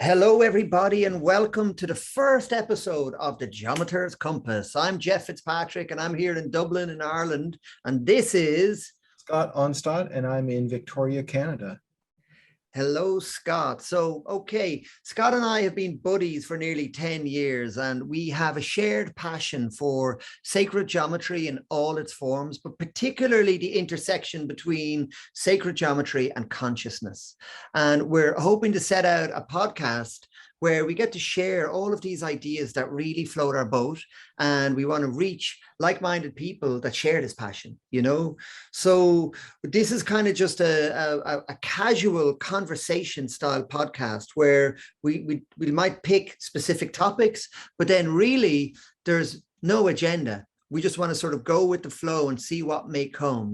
Hello, everybody, and welcome to the first episode of the Geometer's Compass. I'm Geoff Fitzpatrick, and I'm here in Dublin, in Ireland. And this is Onstott, and I'm in Victoria, Canada. Hello, Scott. Scott and I have been buddies for nearly 10 years, and we have a shared passion for sacred geometry in all its forms, but particularly the intersection between sacred geometry and consciousness. And we're hoping to set out a podcast where we get to share all of these ideas that really float our boat. And we want to reach like-minded people that share this passion, So this is kind of just a casual conversation style podcast where we might pick specific topics, but then really there's no agenda. We just want to sort of go with the flow and see what may come,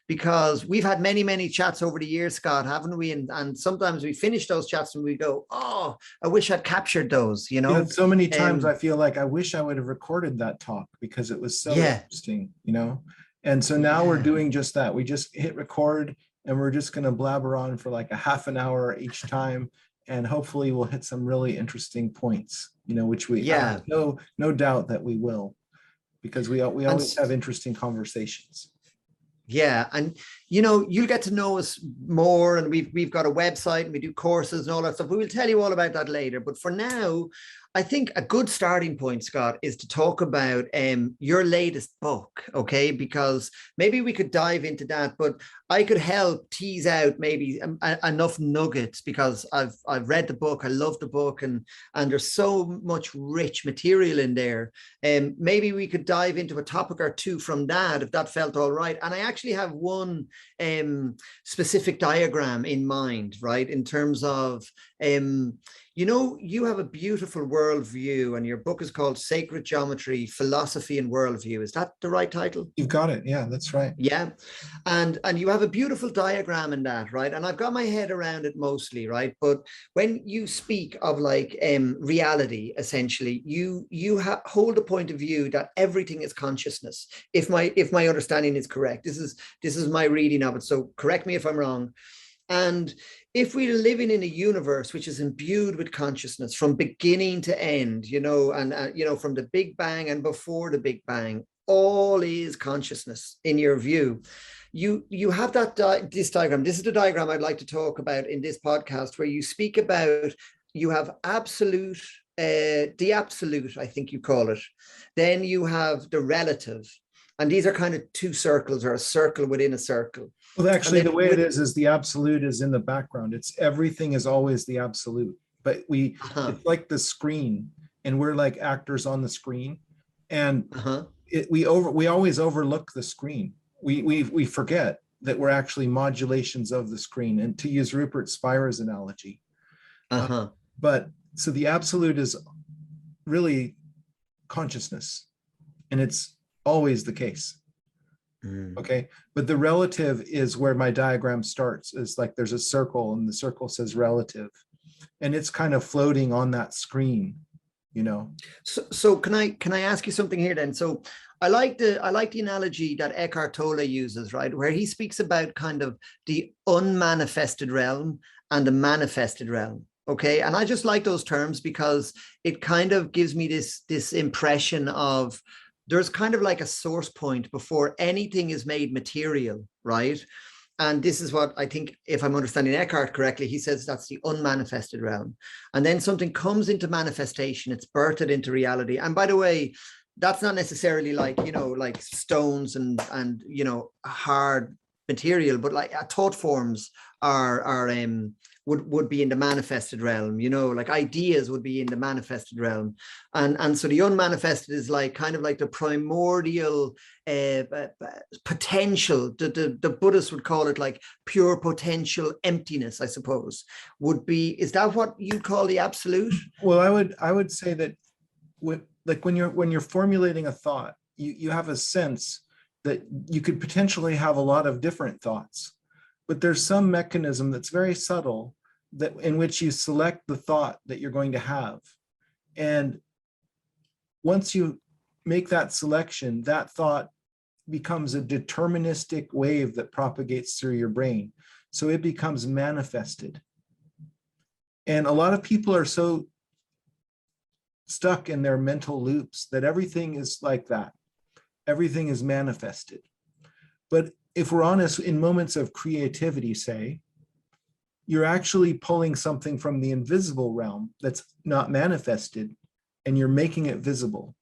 because we've had many, many chats over the years, Scott, haven't we? And sometimes we finish those chats and we go, oh, I wish I'd captured those, So many times I feel like I wish I would have recorded that talk because it was so interesting, And so now we're doing just that. We just hit record and we're just going to blabber on for like a half an hour each time. And hopefully we'll hit some really interesting points, which we have no doubt that we will. Because we always have interesting conversations. Yeah, and you'll get to know us more, and we've got a website and we do courses and all that stuff. We will tell you all about that later. But for now, I think a good starting point, Scott, is to talk about your latest book, okay? Because maybe we could dive into that, but I could help tease out maybe enough nuggets because I've read the book, I love the book, and there's so much rich material in there. And maybe we could dive into a topic or two from that if that felt all right. And I actually have one specific diagram in mind, right? In terms of you have a beautiful worldview, and your book is called Sacred Geometry, Philosophy and Worldview. Is that the right title? You've got it. Yeah, that's right. Yeah. And you have a beautiful diagram in that, right? And I've got my head around it mostly, right? But when you speak of like reality, essentially, you hold a point of view that everything is consciousness. If my understanding is correct, this is my reading of it. So correct me if I'm wrong. And if we're living in a universe which is imbued with consciousness from beginning to end, from the Big Bang and before the Big Bang, all is consciousness in your view. You have this diagram. This is the diagram I'd like to talk about in this podcast, where you speak about you have absolute, the absolute, I think you call it. Then you have the relative. And these are kind of two circles, or a circle within a circle. Well, actually, the way it is the absolute is in the background. It's everything is always the absolute, but it's like the screen, and we're like actors on the screen, and we always overlook the screen. We forget that we're actually modulations of the screen. And to use Rupert Spira's analogy, but so the absolute is really consciousness, and it's always the case. Okay, but the relative is where my diagram starts. It's like there's a circle, and the circle says relative, and it's kind of floating on that screen, So can I ask you something here then? So I like the analogy that Eckhart Tolle uses, right, where he speaks about kind of the unmanifested realm and the manifested realm. Okay, and I just like those terms because it kind of gives me this impression of there's kind of like a source point before anything is made material, right? And this is what I think, if I'm understanding Eckhart correctly, he says that's the unmanifested realm. And then something comes into manifestation, it's birthed into reality. And by the way, that's not necessarily like, like stones and hard material, but like thought forms would be in the manifested realm, like ideas would be in the manifested realm. And so the unmanifested is like kind of like the primordial potential. The Buddhists would call it like pure potential emptiness, I suppose, would be. Is that what you call the absolute? Well, I would say that when you're formulating a thought, you have a sense that you could potentially have a lot of different thoughts. But there's some mechanism that's very subtle that in which you select the thought that you're going to have. And once you make that selection, that thought becomes a deterministic wave that propagates through your brain. So it becomes manifested. And a lot of people are so stuck in their mental loops that everything is like that. Everything is manifested. But if we're honest, in moments of creativity, say, you're actually pulling something from the invisible realm that's not manifested, and you're making it visible.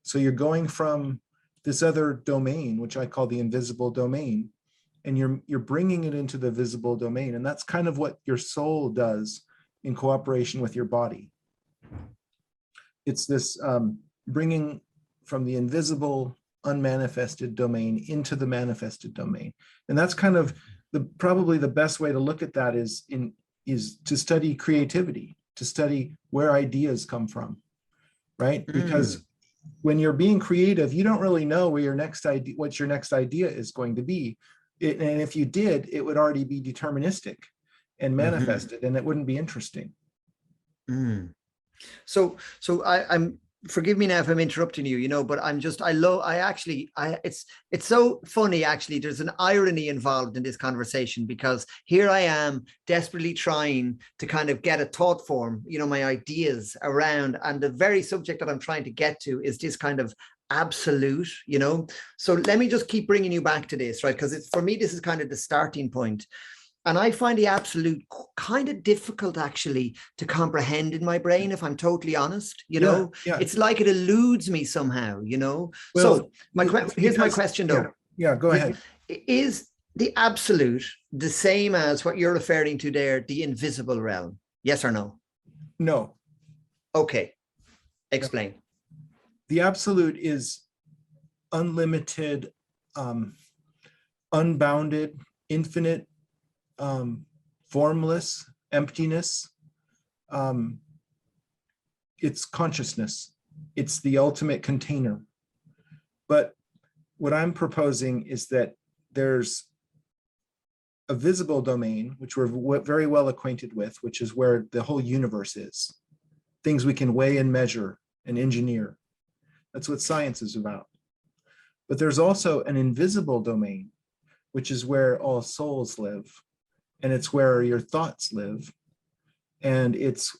So you're going from this other domain, which I call the invisible domain, and you're bringing it into the visible domain. And that's kind of what your soul does in cooperation with your body. It's this bringing from the invisible, unmanifested domain into the manifested domain. And that's kind of probably the best way to look at that is to study creativity, to study where ideas come from, right? Because when you're being creative, you don't really know where what your next idea is going to be. And if you did, it would already be deterministic and manifested, and it wouldn't be interesting. So I'm, forgive me now if I'm interrupting you, but it's so funny, actually. There's an irony involved in this conversation, because here I am desperately trying to kind of get a thought form, my ideas around, and the very subject that I'm trying to get to is this kind of absolute, so let me just keep bringing you back to this, right? Because for me, this is kind of the starting point. And I find the absolute kind of difficult, actually, to comprehend in my brain, if I'm totally honest. It's like it eludes me somehow, Well, so here's my question, though. Yeah, go ahead. Is the absolute the same as what you're referring to there, the invisible realm? Yes or no? No. Okay. Explain. The absolute is unlimited, unbounded, infinite, formless emptiness. It's consciousness. It's the ultimate container. But what I'm proposing is that there's a visible domain, which we're very well acquainted with, which is where the whole universe is. Things we can weigh and measure and engineer. That's what science is about. But there's also an invisible domain, which is where all souls live. And it's where your thoughts live. And it's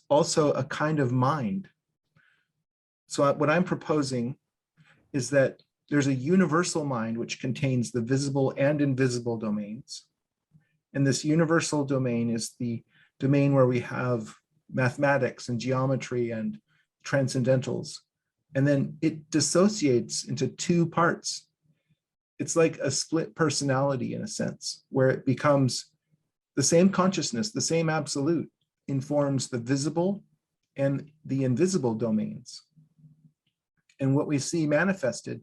also a kind of mind. So what I'm proposing is that there's a universal mind which contains the visible and invisible domains. And this universal domain is the domain where we have mathematics and geometry and transcendentals. And then it dissociates into two parts. It's like a split personality in a sense, where it becomes the same consciousness, the same absolute, informs the visible and the invisible domains. And what we see manifested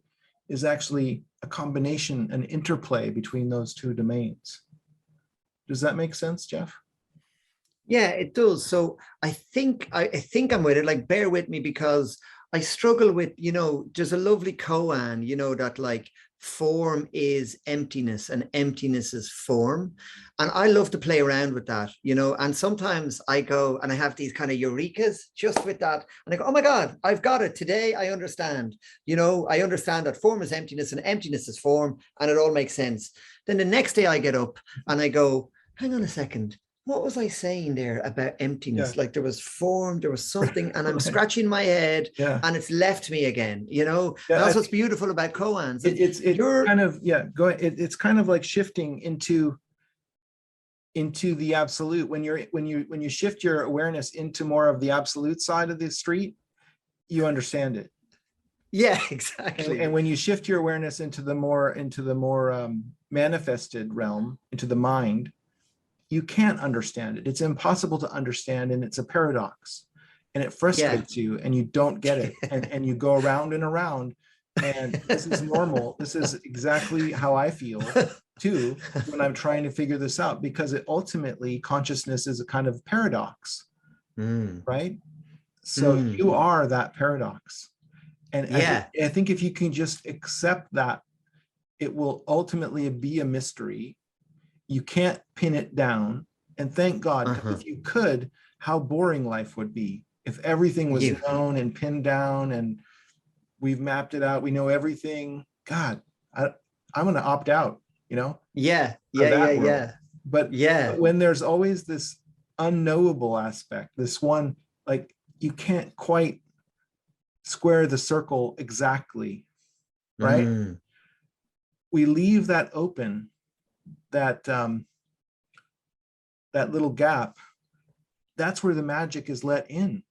is actually a combination, an interplay between those two domains. Does that make sense, Geoff? Yeah, it does. So I think I'm with it. Like, bear with me, because I struggle with, there's a lovely koan, that like form is emptiness and emptiness is form. And I love to play around with that, and sometimes I go and I have these kind of eurekas just with that. And I go, oh my God, I've got it today. I understand, I understand that form is emptiness and emptiness is form, and it all makes sense. Then the next day I get up and I go, hang on a second. What was I saying there about emptiness? Yeah. Like there was form, there was something, and I'm scratching my head, and it's left me again. That's what's beautiful about koans. It's kind of go ahead. It's kind of like shifting into the absolute. When you shift your awareness into more of the absolute side of the street, you understand it. Yeah, exactly. And when you shift your awareness into the more manifested realm, into the mind, you can't understand it. It's impossible to understand, and it's a paradox, and it frustrates you, and you don't get it, and you go around and around, and this is normal. This is exactly how I feel too when I'm trying to figure this out, because it ultimately, consciousness is a kind of paradox, right? So you are that paradox, and I think if you can just accept that, it will ultimately be a mystery. You can't pin it down, and thank God, because if you could, how boring life would be if everything was known and pinned down, and we've mapped it out. We know everything. God, I'm going to opt out. Yeah. But when there's always this unknowable aspect, this one, like you can't quite square the circle exactly, right? We leave that open, that that little gap. That's where the magic is let in.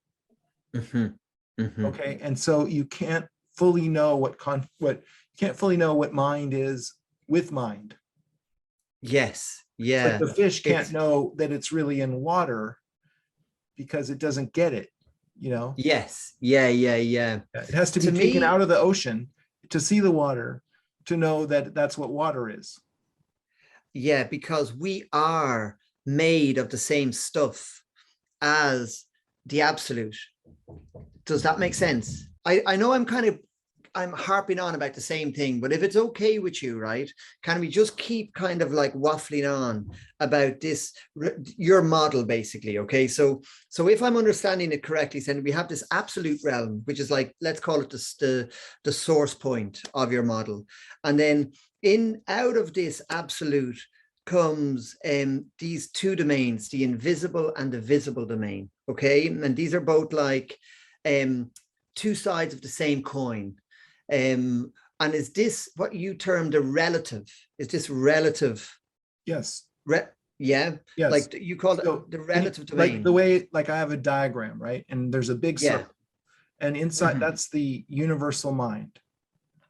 Okay, and so you can't fully know what mind is with mind. Yes. It's like Yeah. the fish can't know that it's really in water because it doesn't get it, you know? Yes. Yeah. Yeah. Yeah. It has to be To taken me, out of the ocean to see the water, to know that that's what water is. yeah, because we are made of the same stuff as the absolute. Does that make sense? I know I'm harping on about the same thing, but if it's okay with you, right, can we just keep kind of like waffling on about this, your model basically? Okay, so if I'm understanding it correctly, then we have this absolute realm, which is like, let's call it the source point of your model, and then in out of this absolute comes these two domains, the invisible and the visible domain. Okay, and these are both like two sides of the same coin. And is this what you termed a relative? Is this relative? Yes. Yeah. Yes. Like you call it So the relative domain. like the way, like I have a diagram, right? And there's a big circle. And inside, that's the universal mind.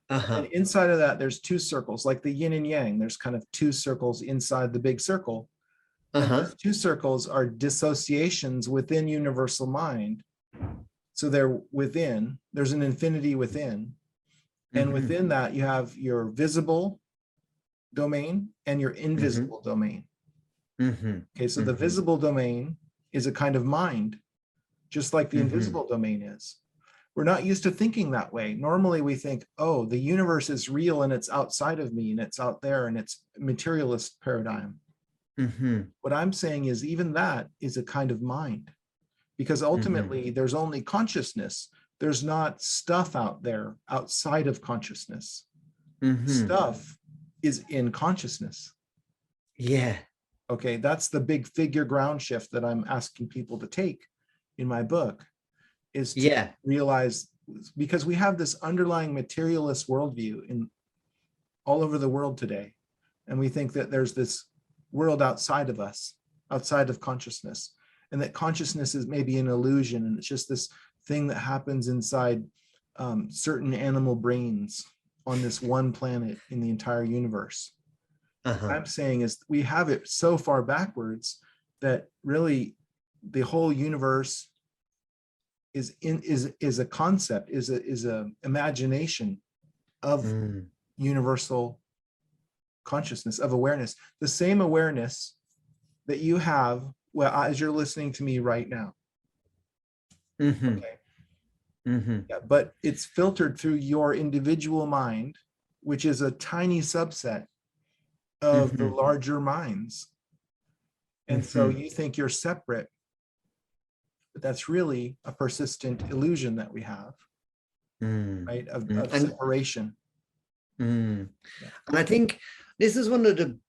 And inside of that, there's two circles, like the yin and yang. There's kind of two circles inside the big circle. And those two circles are dissociations within universal mind. So they're within, there's an infinity within. And within that, you have your visible domain and your invisible domain. Okay, so the visible domain is a kind of mind, just like the invisible domain is. We're not used to thinking that way. Normally we think, oh, the universe is real and it's outside of me and it's out there and it's materialist paradigm. What I'm saying is even that is a kind of mind, because ultimately there's only consciousness. There's not stuff out there outside of consciousness. Stuff is in consciousness. Yeah. Okay, that's the big figure ground shift that I'm asking people to take in my book, is to realize, because we have this underlying materialist worldview in all over the world today. And we think that there's this world outside of us, outside of consciousness, and that consciousness is maybe an illusion. And it's just this thing that happens inside certain animal brains on this one planet in the entire universe. What I'm saying is we have it so far backwards that really the whole universe is a concept, is a imagination of universal consciousness, of awareness, the same awareness that you have as you're listening to me right now. Okay. Yeah, but it's filtered through your individual mind, which is a tiny subset of the larger minds. And so you think you're separate, but that's really a persistent illusion that we have, right? Of separation. And I think this is one of the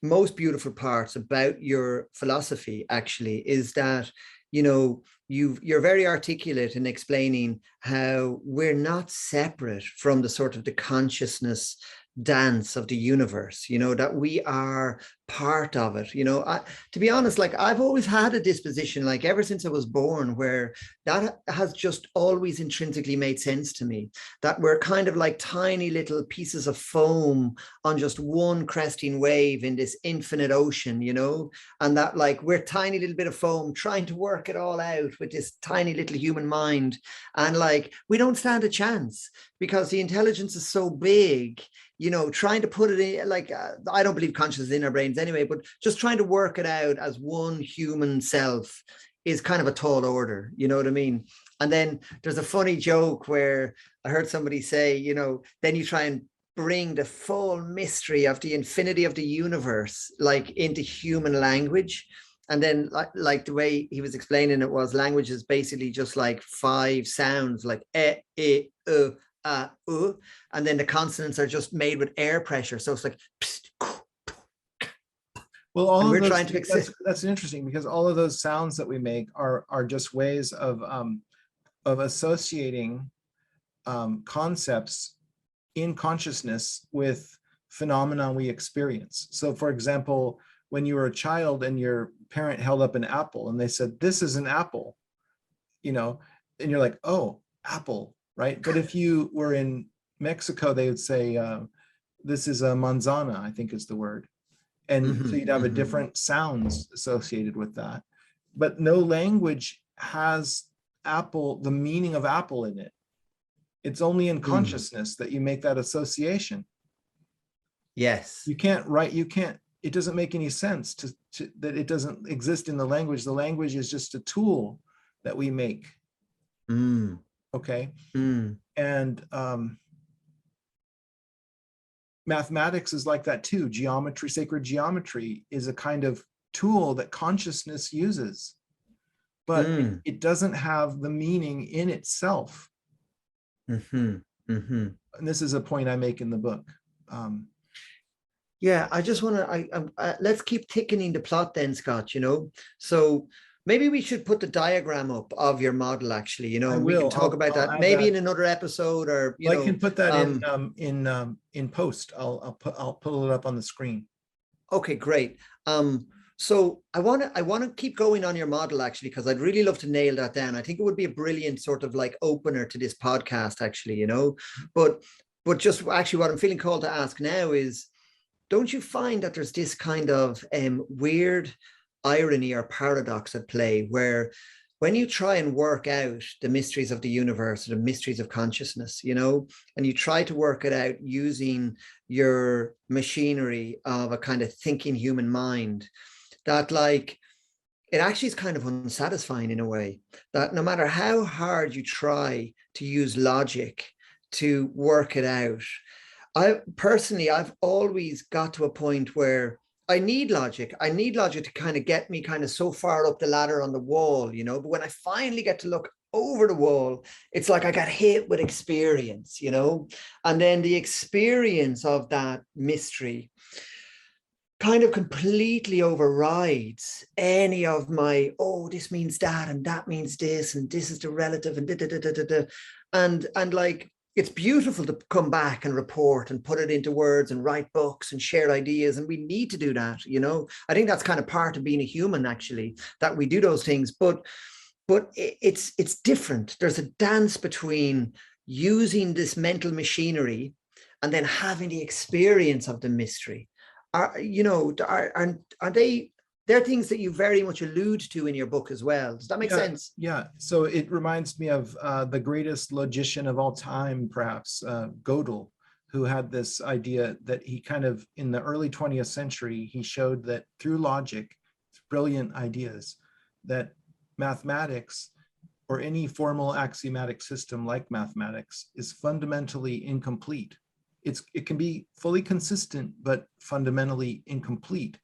most beautiful parts about your philosophy, actually, is that, you know, you're very articulate in explaining how we're not separate from the sort of the consciousness dance of the universe, you know, that we are part of it. You know, to be honest, like I've always had a disposition, like ever since I was born, where that has just always intrinsically made sense to me, that we're kind of like tiny little pieces of foam on just one cresting wave in this infinite ocean, you know, and that like we're tiny little bit of foam trying to work it all out with this tiny little human mind. And like we don't stand a chance because the intelligence is so big, you know, trying to put it in, like, I don't believe consciousness is in our brains anyway, but just trying to work it out as one human self is kind of a tall order, you know what I mean? And then there's a funny joke where I heard somebody say, you know, then you try and bring the full mystery of the infinity of the universe, like into human language. And then like the way he was explaining it was language is basically just like 5 sounds, like and then the consonants are just made with air pressure. So it's like, Well, all And of we're those, trying to that's interesting, because all of those sounds that we make are just ways of associating concepts in consciousness with phenomena we experience. So for example, when you were a child and your parent held up an apple and they said, "This is an apple," you know, and you're like, "Oh, apple," right? But if you were in Mexico, they would say, "This is a manzana," I think is the word. And so you'd have a different sounds associated with that. But no language has apple, the meaning of apple in it. It's only in consciousness that you make that association. Yes. You can't write, it doesn't make any sense that it doesn't exist in the language. The language is just a tool that we make. Okay. And mathematics is like that too. Geometry, sacred geometry, is a kind of tool that consciousness uses, but it doesn't have the meaning in itself. And this is a point I make in the book. Yeah, I just want to, let's keep thickening the plot then, Scott, So maybe we should put the diagram up of your model, actually, and we can talk about that maybe in another episode, or, I can put that in post. I'll pull it up on the screen. Okay, great. So I want to keep going on your model, actually, because I'd really love to nail that down. I think it would be a brilliant sort of like opener to this podcast, actually, but just actually what I'm feeling called to ask now is, don't you find that there's this kind of weird irony or paradox at play, where when you try and work out the mysteries of the universe, or the mysteries of consciousness, and you try to work it out using your machinery of a kind of thinking human mind, that like it actually is kind of unsatisfying in a way, that no matter how hard you try to use logic to work it out, I've always got to a point where I need logic. I need logic to kind of get me kind of so far up the ladder on the wall, but when I finally get to look over the wall, it's like I got hit with experience, and then the experience of that mystery kind of completely overrides any of my, oh, this means that, and that means this, and this is the relative, and and like, it's beautiful to come back and report and put it into words and write books and share ideas. And we need to do that. I think that's kind of part of being a human, actually, that we do those things, but it's different. There's a dance between using this mental machinery and then having the experience of the mystery. Are they're things that you very much allude to in your book as well. Does that make sense? Yeah. So it reminds me of the greatest logician of all time, perhaps, Gödel, who had this idea that he kind of, in the early 20th century, he showed that through logic, brilliant ideas, that mathematics, or any formal axiomatic system like mathematics, is fundamentally incomplete. It can be fully consistent, but fundamentally incomplete.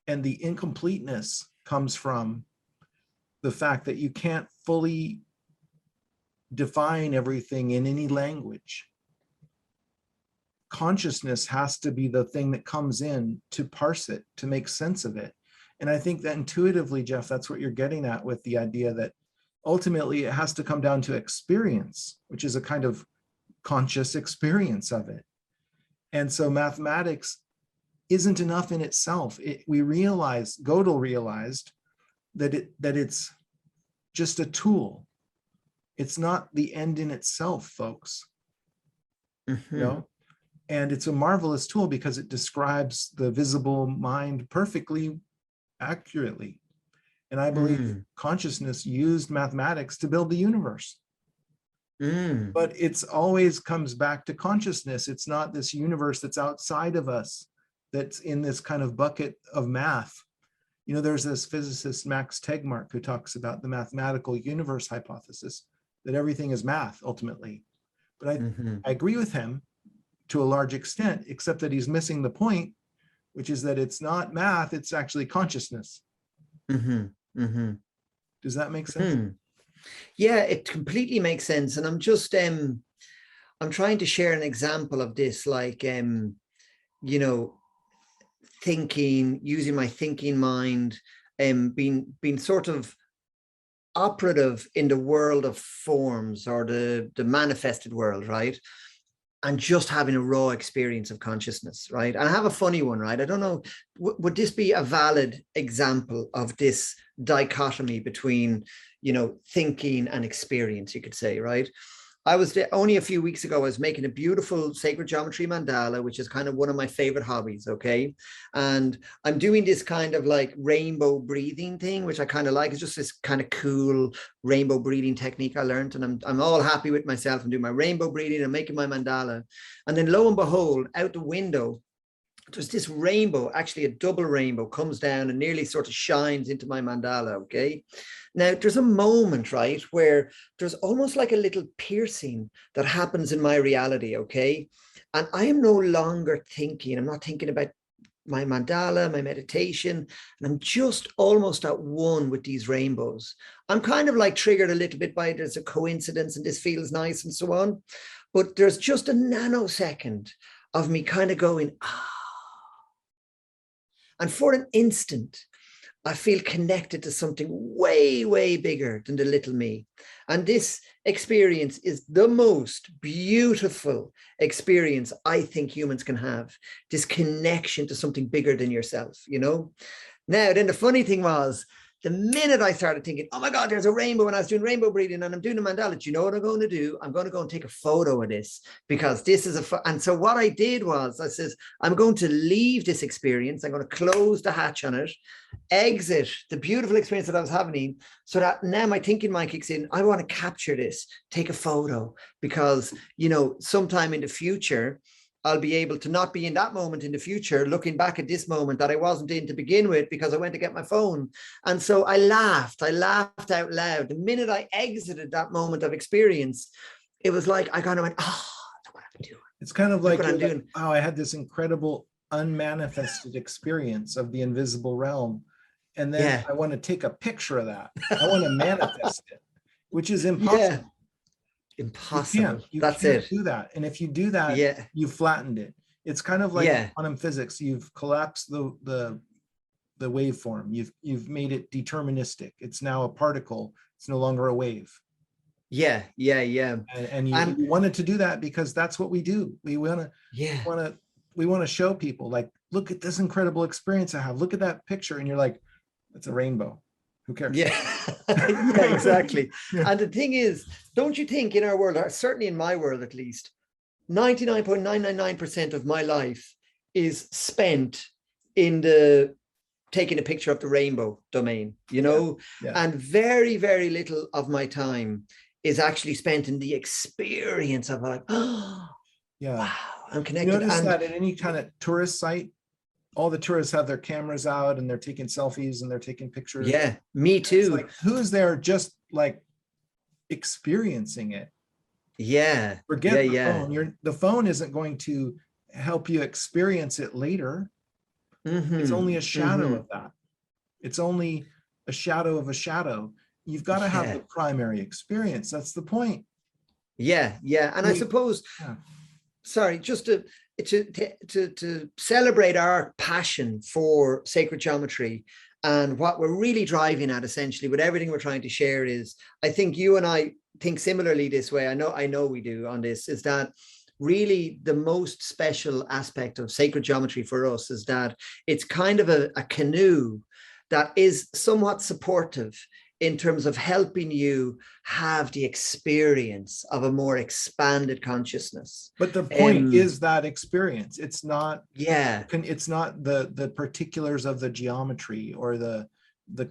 And the incompleteness comes from the fact that you can't fully define everything in any language. Consciousness has to be the thing that comes in to parse it, to make sense of it. And I think that intuitively, Geoff, that's what you're getting at with the idea that ultimately it has to come down to experience, which is a kind of conscious experience of it. And so mathematics isn't enough in itself. Gödel realized that it's just a tool. It's not the end in itself, folks. And it's a marvelous tool because it describes the visible mind perfectly accurately. And I believe consciousness used mathematics to build the universe. But it's always comes back to consciousness. It's not this universe that's outside of us, that's in this kind of bucket of math. There's this physicist, Max Tegmark, who talks about the mathematical universe hypothesis, that everything is math ultimately. But I agree with him to a large extent, except that he's missing the point, which is that it's not math, it's actually consciousness. Does that make sense? Yeah, it completely makes sense. And I'm just, I'm trying to share an example of this, like, thinking, using my thinking mind, and being sort of operative in the world of forms, or the manifested world, right? And just having a raw experience of consciousness, right? And I have a funny one, right? I don't know, would this be a valid example of this dichotomy between, thinking and experience, you could say, right? I was there only a few weeks ago. I was making a beautiful sacred geometry mandala, which is kind of one of my favorite hobbies. Okay. And I'm doing this kind of like rainbow breathing thing, which I kind of like. It's just this kind of cool rainbow breathing technique I learned. And I'm all happy with myself. I'm doing my rainbow breathing and making my mandala. And then lo and behold, out the window, there's this rainbow, actually a double rainbow, comes down and nearly sort of shines into my mandala. Okay. Now, there's a moment, right, where there's almost like a little piercing that happens in my reality. Okay. And I am no longer thinking, I'm not thinking about my mandala, my meditation, and I'm just almost at one with these rainbows. I'm kind of like triggered a little bit by there's a coincidence and this feels nice and so on. But there's just a nanosecond of me kind of going, ah. And for an instant, I feel connected to something way, way bigger than the little me. And this experience is the most beautiful experience I think humans can have, this connection to something bigger than yourself, Now, then the funny thing was, the minute I started thinking, oh my God, there's a rainbow, and I was doing rainbow breathing and I'm doing a mandala, do you know what I'm going to do? I'm going to go and take a photo of this, because this is and so what I did was I says, I'm going to leave this experience. I'm going to close the hatch on it, exit the beautiful experience that I was having, so that now my thinking mind kicks in. I want to capture this, take a photo, because, sometime in the future, I'll be able to not be in that moment in the future, looking back at this moment that I wasn't in to begin with because I went to get my phone. And so I laughed out loud. The minute I exited that moment of experience, it was like I kind of went, oh, look what I'm doing. It's kind of like, I'm doing. Oh, I had this incredible unmanifested experience of the invisible realm. And then I want to take a picture of that. I want to manifest it, which is impossible. Yeah. Impossible. You That's can't it. do that. And if you do that, you flattened it. It's kind of like quantum physics. You've collapsed the waveform. You've made it deterministic. It's now a particle. It's no longer a wave. Yeah. And you wanted to do that because that's what we do. We want to show people, like, look at this incredible experience I have. Look at that picture. And you're like, it's a rainbow. Who cares? Yeah, yeah, exactly. And the thing is, don't you think in our world, or certainly in my world at least, 99.999% of my life is spent in the taking a picture of the rainbow domain, and very, very little of my time is actually spent in the experience of like, oh, wow, I'm connected. You notice that at any kind of tourist site, all the tourists have their cameras out and they're taking selfies and they're taking pictures. Yeah, me too. It's like, who's there just like experiencing it? Yeah. Forget the phone. The phone isn't going to help you experience it later. Mm-hmm. It's only a shadow of that. It's only a shadow of a shadow. You've got to have the primary experience. That's the point. Yeah. And I suppose, sorry, just to celebrate our passion for sacred geometry, and what we're really driving at essentially with everything we're trying to share is, I think you and I think similarly this way. I know we do on this, is that really the most special aspect of sacred geometry for us is that it's kind of a canoe that is somewhat supportive in terms of helping you have the experience of a more expanded consciousness. But the point is that experience. It's not, it's not the particulars of the geometry or the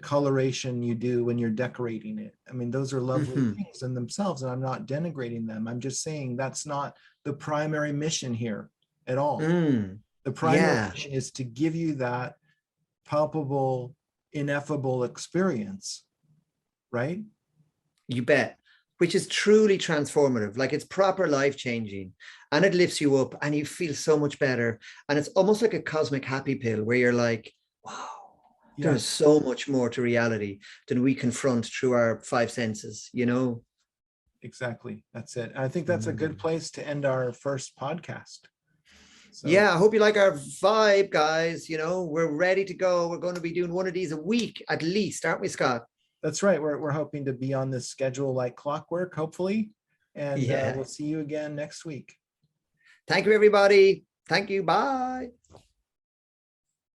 coloration you do when you're decorating it. I mean, those are lovely things in themselves, and I'm not denigrating them. I'm just saying that's not the primary mission here at all. The primary mission is to give you that palpable, ineffable experience. Right? You bet. Which is truly transformative. Like, it's proper life-changing, and it lifts you up and you feel so much better. And it's almost like a cosmic happy pill where you're like, wow, there's so much more to reality than we confront through our five senses, Exactly. That's it. I think that's a good place to end our first podcast. So yeah, I hope you like our vibe, guys. You know, we're ready to go. We're going to be doing one of these a week at least, aren't we, Scott? that's right. We're hoping to be on this schedule like clockwork, hopefully. And Yeah. we'll see you again next week. Thank you, everybody. Thank you. Bye.